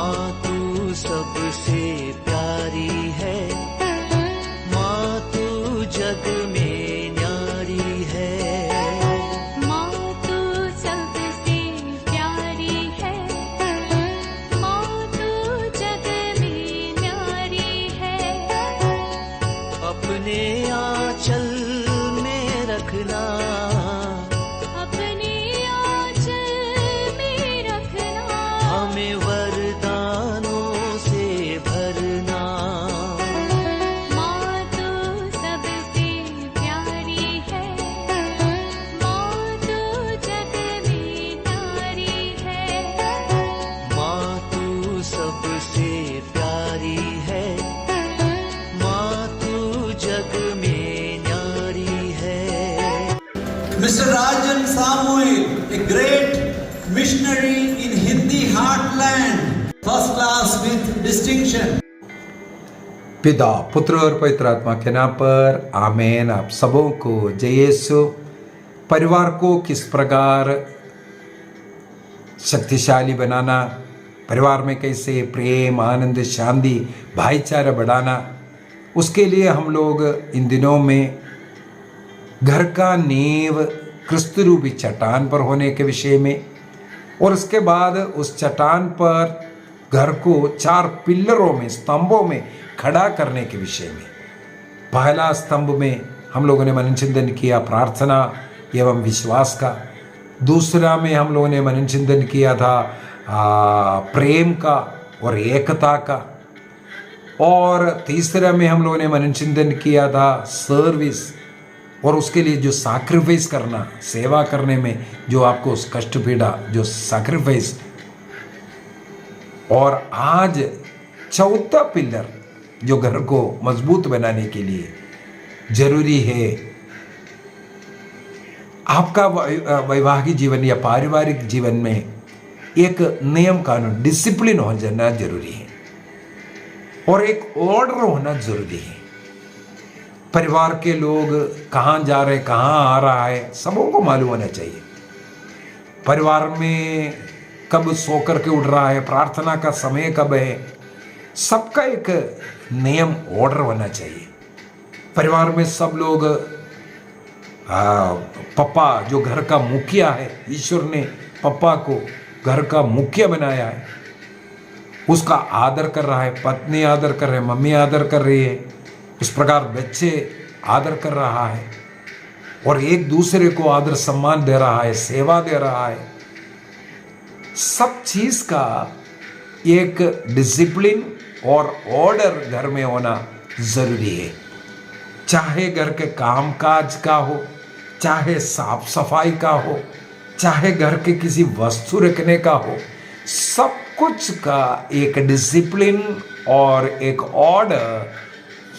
माँ तू सबसे प्यारी है, माँ तू जग में न्यारी है। माँ तू सबसे प्यारी है, माँ तू जग में न्यारी है। अपने आंचल में रखना, अपने आंचल में रखना। हमें वरदानों से भरना। माँ तू सबसे प्यारी है, माँ तू जग में न्यारी है। माँ तू सबसे प्यारी है, माँ तू जग में न्यारी है। Mr. Rajan Samuel, a great missionary in Hindi heartland, first class with distinction. पिता, पुत्र और पवित्र आत्मा के नाम पर आमीन। आप सबों को जय यीशु। परिवार को किस प्रकार शक्तिशाली बनाना, परिवार में कैसे प्रेम, आनंद, शांति, भाईचारा बढ़ाना, उसके लिए हम लोग इन दिनों में घर का नींव क्रिस्त रूपी चट्टान पर होने के विषय में, और उसके बाद उस चट्टान पर घर को 4 पिल्लरों में, स्तंभों में खड़ा करने के विषय में। पहला स्तंभ में हम लोगों ने मनन चिंतन किया प्रार्थना एवं विश्वास का। दूसरा में हम लोगों ने मनन चिंतन किया था प्रेम का और एकता का। और तीसरा में हम लोगों ने मनन चिंतन किया था सर्विस, और उसके लिए जो सैक्रिफाइस करना, सेवा करने में जो आपको उस कष्ट पीड़ा, जो सैक्रिफाइस। और आज चौथा पिलर जो घर को मजबूत बनाने के लिए जरूरी है, आपका वैवाहिक जीवन या पारिवारिक जीवन में एक नियम कानून, डिसिप्लिन हो जाना जरूरी है, और एक ऑर्डर होना जरूरी है। परिवार के लोग कहाँ जा रहे, कहाँ आ रहा है, सबों को मालूम होना चाहिए। परिवार में कब सो कर के उठ रहा है, प्रार्थना का समय कब है, सबका एक नियम ऑर्डर होना चाहिए। परिवार में सब लोग पप्पा जो घर का मुखिया है, ईश्वर ने पप्पा को घर का मुखिया बनाया है, उसका आदर कर रहा है। पत्नी आदर कर रहे, मम्मी आदर कर रही है, इस प्रकार बच्चे आदर कर रहा है, और एक दूसरे को आदर सम्मान दे रहा है, सेवा दे रहा है। सब चीज का एक डिसिप्लिन और ऑर्डर घर में होना जरूरी है। चाहे घर के कामकाज का हो, चाहे साफ सफाई का हो, चाहे घर के किसी वस्तु रखने का हो, सब कुछ का एक डिसिप्लिन और एक ऑर्डर,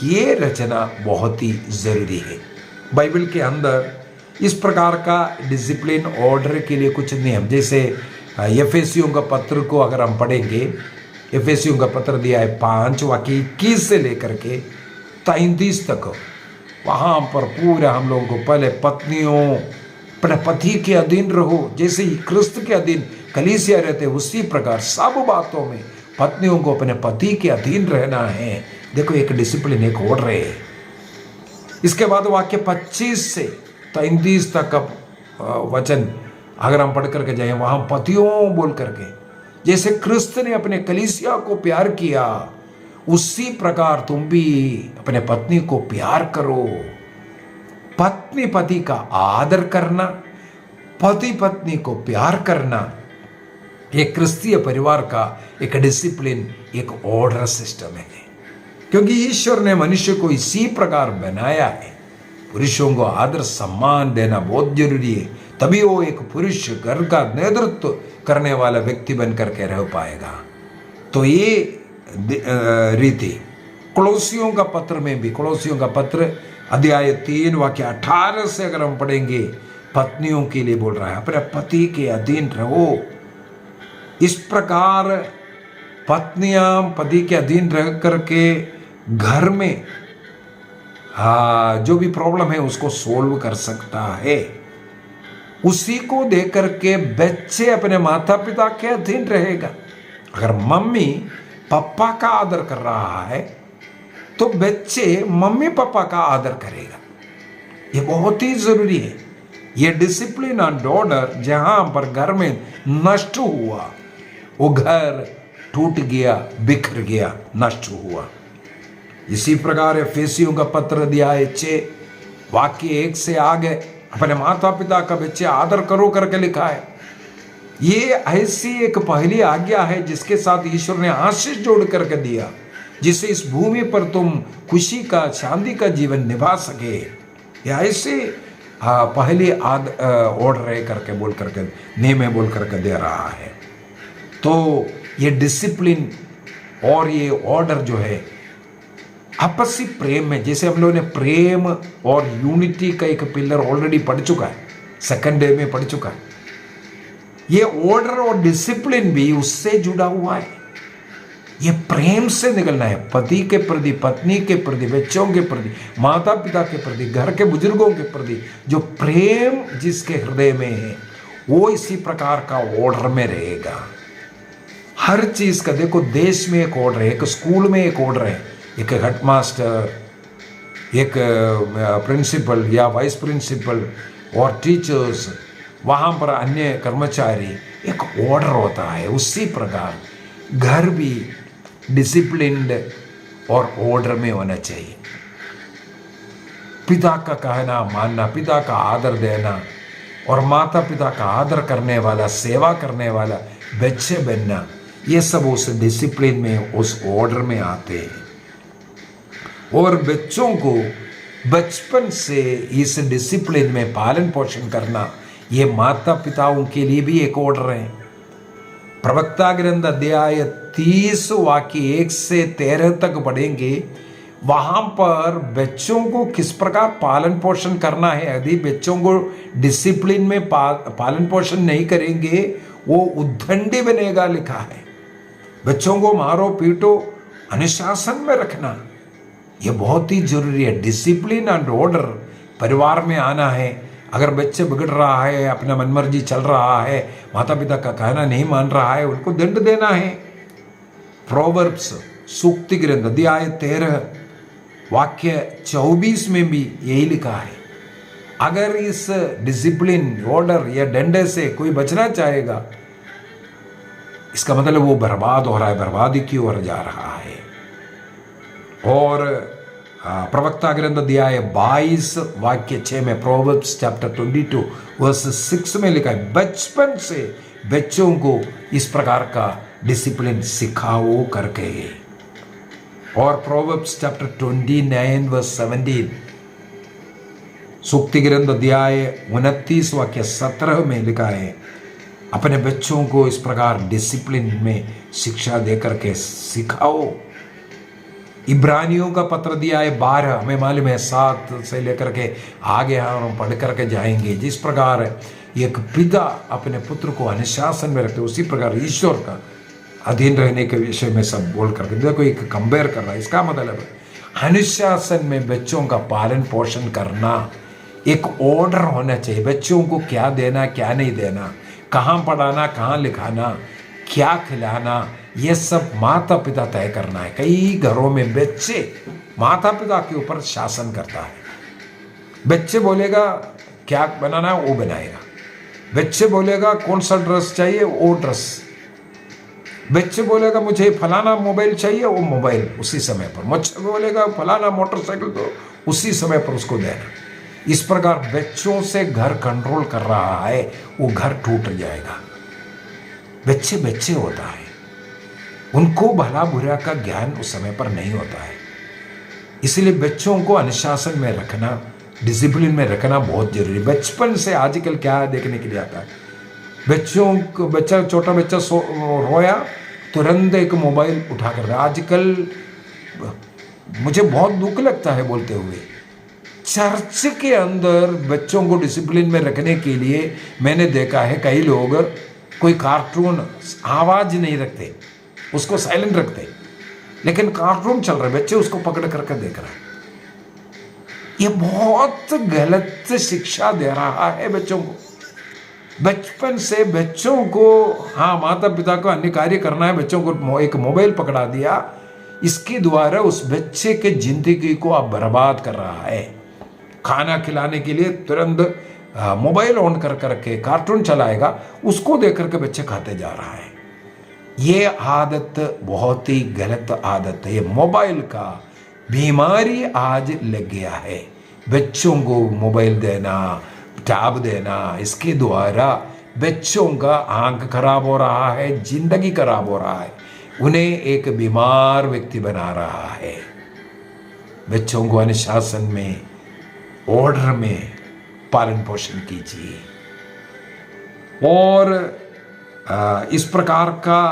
ये रचना बहुत ही जरूरी है। बाइबल के अंदर इस प्रकार का डिसिप्लिन ऑर्डर के लिए कुछ नियम, जैसे एफेसियों का पत्र को अगर हम पढ़ेंगे, एफेसियों का पत्र दिया है 5 वाक्य 21 से लेकर के 33 तक, वहाँ पर पूरा हम लोगों को पहले पत्नियों अपने पति के अधीन रहो, जैसे ही क्रिस्त के अधीन कलीसिया रहते उसी प्रकार सब बातों में पत्नियों को अपने पति के अधीन रहना है। देखो एक डिसिप्लिन, एक ऑर्डर है। इसके बाद वाक्य 25 से 33 तक का वचन अगर हम पढ़ करके जाएं, वहां पतियों बोल करके, जैसे क्रिस्त ने अपने कलीसिया को प्यार किया उसी प्रकार तुम भी अपने पत्नी को प्यार करो। पत्नी पति का आदर करना, पति पत्नी को प्यार करना, एक क्रिस्तीय परिवार का एक डिसिप्लिन, एक ऑर्डर सिस्टम है। क्योंकि ईश्वर ने मनुष्य को इसी प्रकार बनाया है। पुरुषों को आदर सम्मान देना बहुत जरूरी है, तभी वो एक पुरुष घर का नेतृत्व करने वाला व्यक्ति बनकर के रह पाएगा। तो ये रीति कोलोसियों का पत्र में भी, कोलोसियों का पत्र अध्याय 3 वाक्य 18 से अगर हम पढ़ेंगे, पत्नियों के लिए बोल रहा है अपने पति के अधीन रहो। इस प्रकार पत्नियां पति के अधीन रह करके घर में जो भी प्रॉब्लम है उसको सोल्व कर सकता है। उसी को देख करके बच्चे अपने माता पिता के अधीन रहेगा। अगर मम्मी पापा का आदर कर रहा है तो बच्चे मम्मी पापा का आदर करेगा। ये बहुत ही जरूरी है। ये डिसिप्लिन एंड ऑर्डर जहां पर घर में नष्ट हुआ, वो घर टूट गया, बिखर गया, नष्ट हुआ। इसी प्रकार एफेसियों का पत्र दिया है 6 वाक्य 1 से आगे, अपने माता पिता का बच्चे आदर करो करके लिखा है। ये ऐसी एक पहली आज्ञा है जिसके साथ ईश्वर ने आशीष जोड़ करके दिया, जिससे इस भूमि पर तुम खुशी का, शांति का जीवन निभा सके। ये ऐसे पहली ऑर्डर है करके बोल करके, नियम है बोल करके दे रहा है। तो ये डिसिप्लिन और ये ऑर्डर जो है आपसी प्रेम में, जैसे हम लोगों ने प्रेम और यूनिटी का एक पिलर ऑलरेडी पढ़ चुका है, सेकंड डे में पढ़ चुका है। ये ऑर्डर और डिसिप्लिन भी उससे जुड़ा हुआ है। ये प्रेम से निकलना है, पति के प्रति, पत्नी के प्रति, बच्चों के प्रति, माता पिता के प्रति, घर के बुजुर्गों के प्रति। जो प्रेम जिसके हृदय में है वो इसी प्रकार का ऑर्डर में रहेगा। हर चीज का देखो, देश में एक ऑर्डर है, एक स्कूल में एक ऑर्डर है, एक हेडमास्टर, एक प्रिंसिपल या वाइस प्रिंसिपल और टीचर्स, वहाँ पर अन्य कर्मचारी, एक ऑर्डर होता है। उसी प्रकार घर भी डिसिप्लिन्ड और ऑर्डर में होना चाहिए। पिता का कहना मानना, पिता का आदर देना और माता पिता का आदर करने वाला, सेवा करने वाला बच्चे बनना, ये सब उस डिसिप्लिन में, उस ऑर्डर में आते हैं। और बच्चों को बचपन से इस डिसिप्लिन में पालन पोषण करना, ये माता पिताओं के लिए भी एक ऑर्डर है। प्रवक्ता ग्रंथ अध्याय 30 वाक्य 1 से 13 तक पढ़ेंगे। वहां पर बच्चों को किस प्रकार पालन पोषण करना है। यदि बच्चों को डिसिप्लिन में पालन पोषण नहीं करेंगे, वो उद्दंडी बनेगा, लिखा है। बच्चों को मारो पीटो, अनुशासन में रखना, ये बहुत ही जरूरी है। डिसिप्लिन एंड ऑर्डर परिवार में आना है। अगर बच्चे बिगड़ रहा है, अपना मनमर्जी चल रहा है, माता पिता का कहना नहीं मान रहा है, उनको दंड देना है। प्रोवर्ब्स सूक्ति ग्रंथ अध्याय 13 वाक्य 24 में भी यही लिखा है। अगर इस डिसिप्लिन, ऑर्डर या डंडे से कोई बचना चाहेगा, इसका मतलब वो बर्बाद हो रहा है, बर्बादी की ओर जा रहा है। और प्रवक्ता ग्रंथ अध्याय 22 वाक्य 6 में, प्रोवर्ब्स चैप्टर 22 वर्स 6 में लिखा है, बचपन से बच्चों को इस प्रकार का डिसिप्लिन सिखाओ करके। और प्रोवर्ब्स चैप्टर 29 वर्स 17, सूक्ति ग्रंथ अध्याय 29 वाक्य 17 में लिखा है, अपने बच्चों को इस प्रकार डिसिप्लिन में शिक्षा दे करके सिखाओ। इब्रानियों का पत्र दिया है 12, हमें मालूम है 7 से लेकर के आगे हम पढ़ करके जाएंगे। जिस प्रकार एक पिता अपने पुत्र को अनुशासन में रखते, उसी प्रकार ईश्वर का अधीन रहने के विषय में सब बोल करके देखो, एक कंपेयर कर रहा है। इसका मतलब है अनुशासन में बच्चों का पालन पोषण करना, एक ऑर्डर होना चाहिए। बच्चों को क्या देना, क्या नहीं देना, कहाँ पढ़ाना, कहाँ लिखाना, क्या खिलाना, ये सब माता पिता तय करना है। कई घरों में बच्चे माता पिता के ऊपर शासन करता है। बच्चे बोलेगा क्या बनाना है वो बनाएगा, बच्चे बोलेगा कौन सा ड्रेस चाहिए वो ड्रेस, बच्चे बोलेगा मुझे फलाना मोबाइल चाहिए वो मोबाइल उसी समय पर, मुझे बोलेगा फलाना मोटरसाइकिल तो उसी समय पर उसको देना। इस प्रकार बच्चों से घर कंट्रोल कर रहा है, वो घर टूट जाएगा। बच्चे बच्चे होता है, उनको भला बुरा का ज्ञान उस समय पर नहीं होता है। इसलिए बच्चों को अनुशासन में रखना, डिसिप्लिन में रखना बहुत जरूरी। बचपन से आजकल क्या देखने के लिए आता है, बच्चों को, बच्चा छोटा बच्चा रोया तुरंत एक मोबाइल उठा कर रहा। आजकल मुझे बहुत दुख लगता है बोलते हुए, चर्च के अंदर बच्चों को डिसिप्लिन में रखने के लिए मैंने देखा है कई लोग कोई कार्टून, आवाज नहीं रखते, उसको साइलेंट रखते, लेकिन कार्टून चल रहा है, बच्चे उसको पकड़ करके देख रहे हैं। ये बहुत गलत शिक्षा दे रहा है बच्चों को। बचपन से बच्चों को, हाँ, माता पिता को अन्य कार्य करना है, बच्चों को एक मोबाइल पकड़ा दिया, इसके द्वारा उस बच्चे के जिंदगी को आप बर्बाद कर रहा है। खाना खिलाने के लिए तुरंत मोबाइल ऑन कर करके कार्टून चलाएगा, उसको देख करके बच्चे खाते जा रहा है। ये आदत बहुत ही गलत आदत है। ये मोबाइल का बीमारी आज लग गया है। बच्चों को मोबाइल देना, टैब देना, इसके द्वारा बच्चों का आंख खराब हो रहा है, जिंदगी खराब हो रहा है, उन्हें एक बीमार व्यक्ति बना रहा है। बच्चों को अनुशासन में, ऑर्डर में पालन पोषण कीजिए। और इस प्रकार का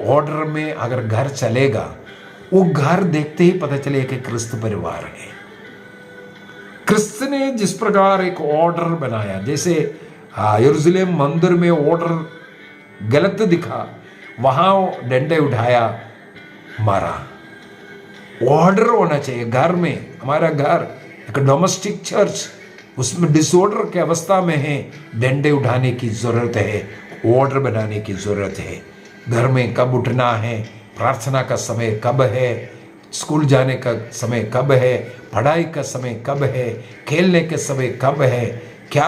ऑर्डर में अगर घर चलेगा, वो घर देखते ही पता चले कि क्रिस्त परिवार है। क्रिस्त ने जिस प्रकार एक ऑर्डर बनाया, जैसे यरूशलेम मंदिर में ऑर्डर गलत दिखा, वहां डंडे उठाया, मारा। ऑर्डर होना चाहिए घर में। हमारा घर एक डोमेस्टिक चर्च, उसमें डिसऑर्डर की अवस्था में है, डंडे उठाने की जरूरत है, ऑर्डर बनाने की जरूरत है। घर में कब उठना है, प्रार्थना का समय कब है, स्कूल जाने का समय कब है, पढ़ाई का समय कब है, खेलने के समय कब है, क्या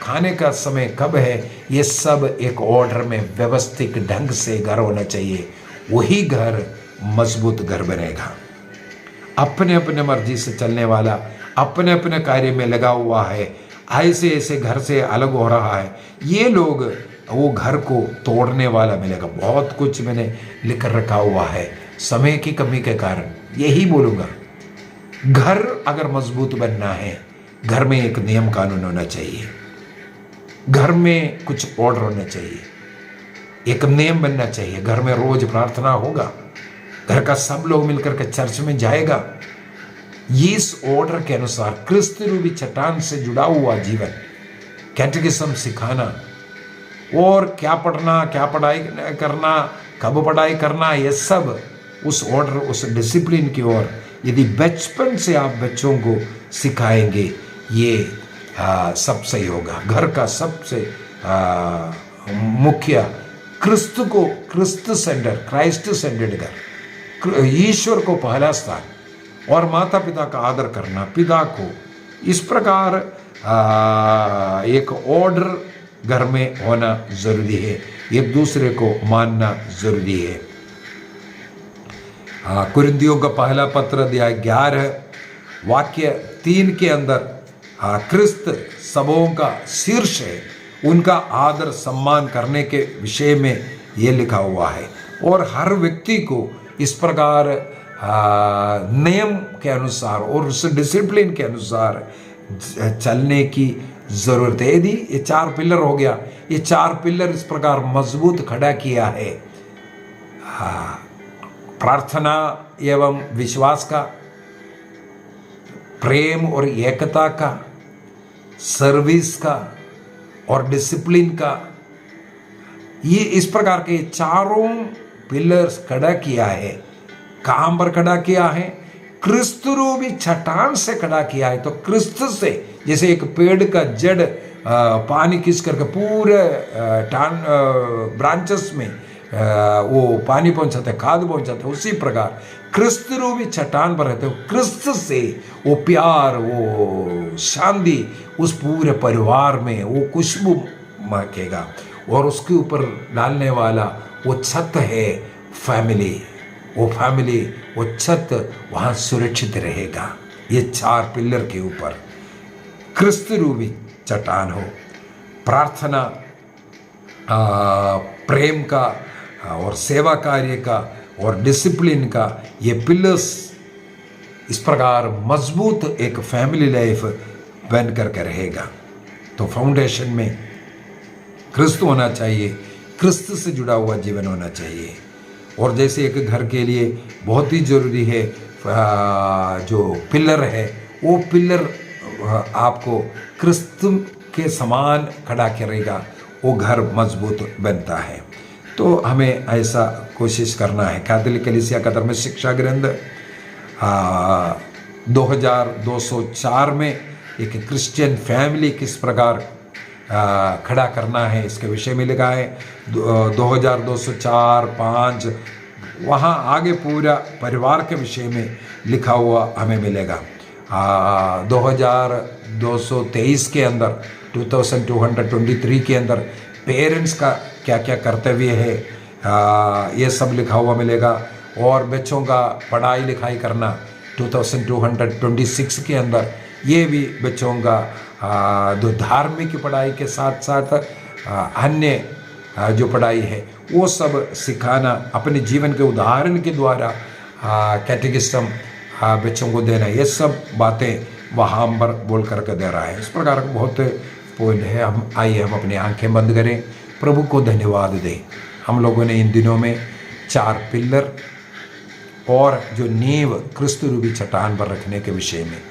खाने का समय कब है, ये सब एक ऑर्डर में व्यवस्थित ढंग से घर होना चाहिए। वही घर मजबूत घर बनेगा। अपने अपने मर्जी से चलने वाला, अपने अपने कार्य में लगा हुआ है, ऐसे ऐसे घर से अलग हो रहा है, ये लोग वो घर को तोड़ने वाला मिलेगा। बहुत कुछ मैंने लिख रखा हुआ है, समय की कमी के कारण यही बोलूँगा। घर अगर मजबूत बनना है, घर में एक नियम कानून होना चाहिए, घर में कुछ ऑर्डर होना चाहिए, एक नियम बनना चाहिए। घर में रोज प्रार्थना होगा, घर का सब लोग मिलकर के चर्च में जाएगा। इस ऑर्डर के अनुसार क्रिस्त रूपी चट्टान से जुड़ा हुआ जीवन, कैटेकिज्म सिखाना, और क्या पढ़ना, क्या पढ़ाई करना, कब पढ़ाई करना, ये सब उस ऑर्डर, उस डिसिप्लिन की ओर यदि बचपन से आप बच्चों को सिखाएंगे, ये सब सही होगा। घर का सबसे मुख्य क्रिस्त सेंटर, क्राइस्ट सेंटर्ड घर, ईश्वर को पहला स्थान, और माता पिता का आदर करना, पिता को इस प्रकार एक ऑर्डर घर में होना जरूरी है, एक दूसरे को मानना जरूरी है। कुरिन्थियों का पहला पत्र अध्याय 11 वाक्य 3 के अंदर क्रिस्त सबों का शीर्ष है, उनका आदर सम्मान करने के विषय में ये लिखा हुआ है। और हर व्यक्ति को इस प्रकार नियम के अनुसार और उस डिसिप्लिन के अनुसार चलने की जरूरत है। यदि ये 4 पिलर हो गया, ये 4 पिलर इस प्रकार मजबूत खड़ा किया है, प्रार्थना एवं विश्वास का, प्रेम और एकता का, सर्विस का और डिसिप्लिन का, ये इस प्रकार के चारों पिलर्स खड़ा किया है। कहां पर खड़ा किया है? क्रिस्त रूपी चट्टान से खड़ा किया है। तो क्रिस्त से, जैसे एक पेड़ का जड़ पानी खींच करके पूरे ब्रांचेस में वो पानी पहुंचाते, खाद पहुंचाते, उसी प्रकार क्रिस्त रूपी चट्टान पर रहते हो। क्रिस्त से वो प्यार, वो शांति उस पूरे परिवार में वो खुशबू महकेगा। और उसके ऊपर डालने वाला वो छत है फैमिली, वो फैमिली, वो छत वहाँ सुरक्षित रहेगा। ये 4 पिलर के ऊपर क्रिस्त रूपी चट्टान हो, प्रार्थना, प्रेम का और सेवा कार्य का और डिसिप्लिन का, ये पिलर्स इस प्रकार मजबूत एक फैमिली लाइफ बन करके रहेगा। तो फाउंडेशन में क्रिस्त होना चाहिए, क्रिस्त से जुड़ा हुआ जीवन होना चाहिए। और जैसे एक घर के लिए बहुत ही जरूरी है जो पिलर है, वो पिलर आपको क्रिस्त के समान खड़ा करेगा, वो घर मजबूत बनता है। तो हमें ऐसा कोशिश करना है। कैथोलिक कलीसिया का धर्म शिक्षा ग्रंथ 2204 में एक क्रिश्चियन फैमिली किस प्रकार खड़ा करना है, इसके विषय में लिखा है 2204-5, वहाँ आगे पूरा परिवार के विषय में लिखा हुआ हमें मिलेगा। 2223 के अंदर 2223 के अंदर पेरेंट्स का क्या क्या कर्तव्य है, ये सब लिखा हुआ मिलेगा। और बच्चों का पढ़ाई लिखाई करना 2226 के अंदर, ये भी बच्चों का जो धार्मिक पढ़ाई के साथ साथ अन्य जो पढ़ाई है वो सब सिखाना, अपने जीवन के उदाहरण के द्वारा कैटेकिज्म बच्चों को देना, ये सब बातें वहाँ पर बोल करके दे रहा है। इस प्रकार का बहुत पॉइंट है। आइए हम अपनी आंखें बंद करें, प्रभु को धन्यवाद दें। हम लोगों ने इन दिनों में 4 पिलर और जो नींव क्रिस्त रूपी चट्टान पर रखने के विषय में,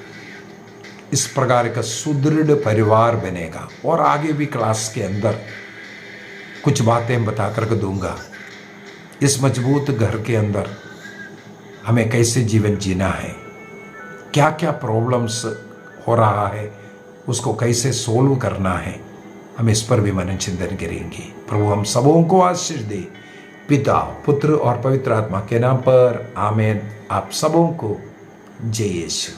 इस प्रकार का सुदृढ़ परिवार बनेगा। और आगे भी क्लास के अंदर कुछ बातें बता करके दूंगा। इस मजबूत घर के अंदर हमें कैसे जीवन जीना है, क्या क्या प्रॉब्लम्स हो रहा है, उसको कैसे सोल्व करना है, हम इस पर भी मनन चिंतन करेंगे। प्रभु हम सबों को आशीष दे, पिता, पुत्र और पवित्र आत्मा के नाम पर, आमीन। आप सबों को जय यीशु।